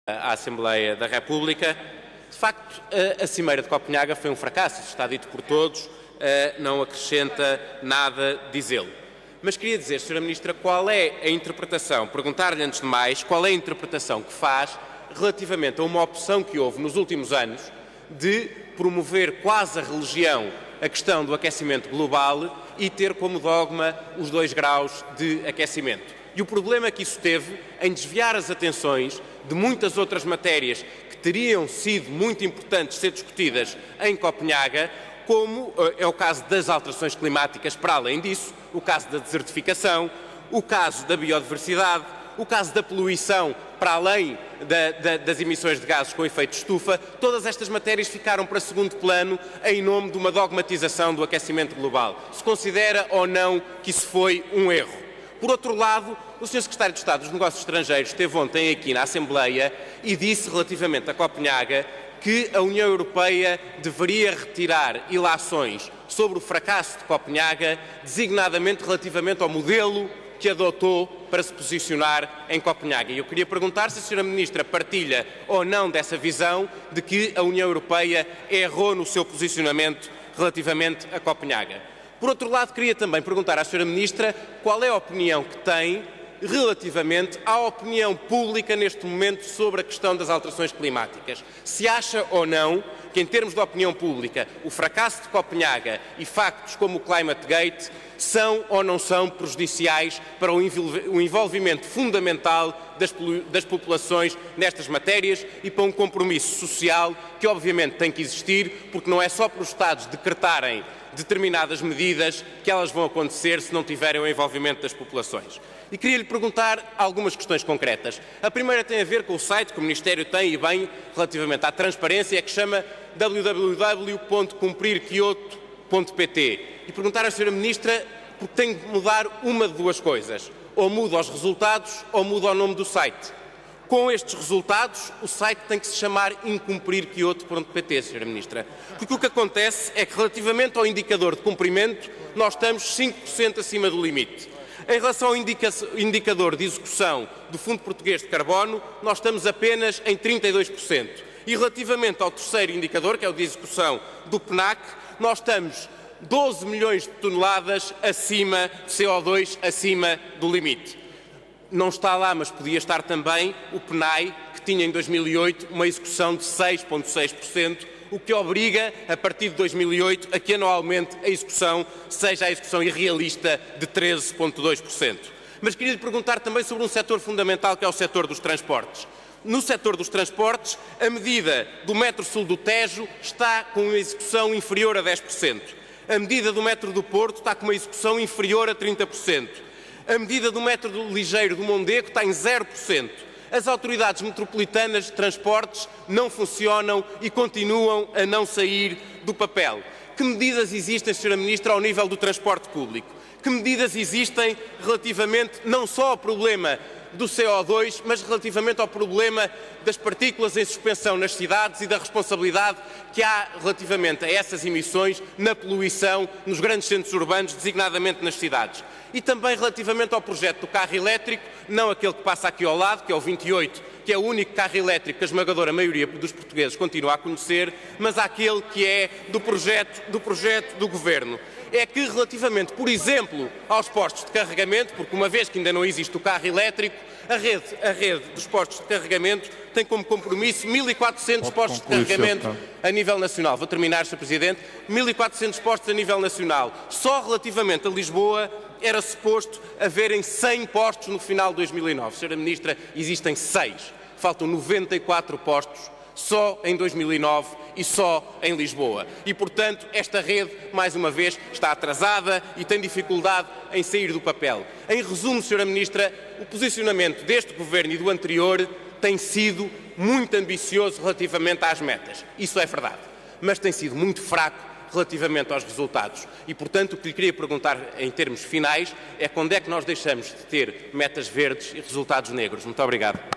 à Assembleia da República. De facto, a Cimeira de Copenhaga foi um fracasso, isso está dito por todos, não acrescenta nada dizê-lo. Mas queria dizer, Sra. Ministra, qual é a interpretação, perguntar-lhe antes de mais, qual é a interpretação que faz relativamente a uma opção que houve nos últimos anos de promover quase a religião a questão do aquecimento global e ter como dogma os 2 graus de aquecimento. E o problema que isso teve em desviar as atenções de muitas outras matérias que teriam sido muito importantes ser discutidas em Copenhaga, como é o caso das alterações climáticas, para além disso, o caso da desertificação, o caso da biodiversidade, o caso da poluição, para além das emissões de gases com efeito estufa. Todas estas matérias ficaram para segundo plano em nome de uma dogmatização do aquecimento global. Se considera ou não que isso foi um erro? Por outro lado, o Sr. Secretário de Estado dos Negócios Estrangeiros esteve ontem aqui na Assembleia e disse relativamente a Copenhaga que a União Europeia deveria retirar ilações sobre o fracasso de Copenhaga, designadamente relativamente ao modelo que adotou para se posicionar em Copenhaga. E eu queria perguntar se a Sra. Ministra partilha ou não dessa visão de que a União Europeia errou no seu posicionamento relativamente a Copenhaga. Por outro lado, queria também perguntar à Sra. Ministra qual é a opinião que tem relativamente à opinião pública neste momento sobre a questão das alterações climáticas. Se acha ou não que, em termos de opinião pública, o fracasso de Copenhaga e factos como o Climate Gate são ou não são prejudiciais para o envolvimento fundamental das populações nestas matérias e para um compromisso social que obviamente tem que existir, porque não é só para os Estados decretarem determinadas medidas que elas vão acontecer se não tiverem o envolvimento das populações. E queria lhe perguntar algumas questões concretas. A primeira tem a ver com o site que o Ministério tem, e bem, relativamente à transparência, que chama www.cumprirkyoto.pt. E perguntar à Sra. Ministra porque tem de mudar uma de 2 coisas. Ou muda os resultados ou muda o nome do site. Com estes resultados, o site tem que se chamar incumprirkyoto.pt, Sra. Ministra. Porque o que acontece é que, relativamente ao indicador de cumprimento, nós estamos 5% acima do limite. Em relação ao indicador de execução do Fundo Português de Carbono, nós estamos apenas em 32%. E relativamente ao terceiro indicador, que é o de execução do PNAC, nós estamos 12 milhões de toneladas acima de CO2, acima do limite. Não está lá, mas podia estar também o PNAE, que tinha em 2008 uma execução de 6,6%, o que obriga, a partir de 2008, a que anualmente a execução seja a execução irrealista de 13,2%. Mas queria lhe perguntar também sobre um setor fundamental, que é o setor dos transportes. No setor dos transportes, a medida do metro sul do Tejo está com uma execução inferior a 10%. A medida do metro do Porto está com uma execução inferior a 30%. A medida do metro ligeiro do Mondego está em 0%. As autoridades metropolitanas de transportes não funcionam e continuam a não sair do papel. Que medidas existem, Sra. Ministra, ao nível do transporte público? Que medidas existem relativamente não só ao problema do CO2, mas relativamente ao problema das partículas em suspensão nas cidades e da responsabilidade que há relativamente a essas emissões na poluição nos grandes centros urbanos, designadamente nas cidades? E também relativamente ao projeto do carro elétrico, não aquele que passa aqui ao lado, que é o 28, que é o único carro elétrico que a esmagadora maioria dos portugueses continua a conhecer, mas aquele que é do projeto do Governo. É que relativamente, por exemplo, aos postos de carregamento, porque uma vez que ainda não existe o carro elétrico, a rede dos postos de carregamento tem como compromisso 1.400 postos de carregamento a nível nacional. Vou terminar, Sr. Presidente. 1.400 postos a nível nacional. Só relativamente a Lisboa era suposto haverem 100 postos no final de 2009. Sra. Ministra, existem 6. Faltam 94 postos só em 2009 e só em Lisboa. E, portanto, esta rede, mais uma vez, está atrasada e tem dificuldade em sair do papel. Em resumo, Sra. Ministra, o posicionamento deste Governo e do anterior tem sido muito ambicioso relativamente às metas. Isso é verdade. Mas tem sido muito fraco relativamente aos resultados. E, portanto, o que lhe queria perguntar em termos finais é quando é que nós deixamos de ter metas verdes e resultados negros. Muito obrigado.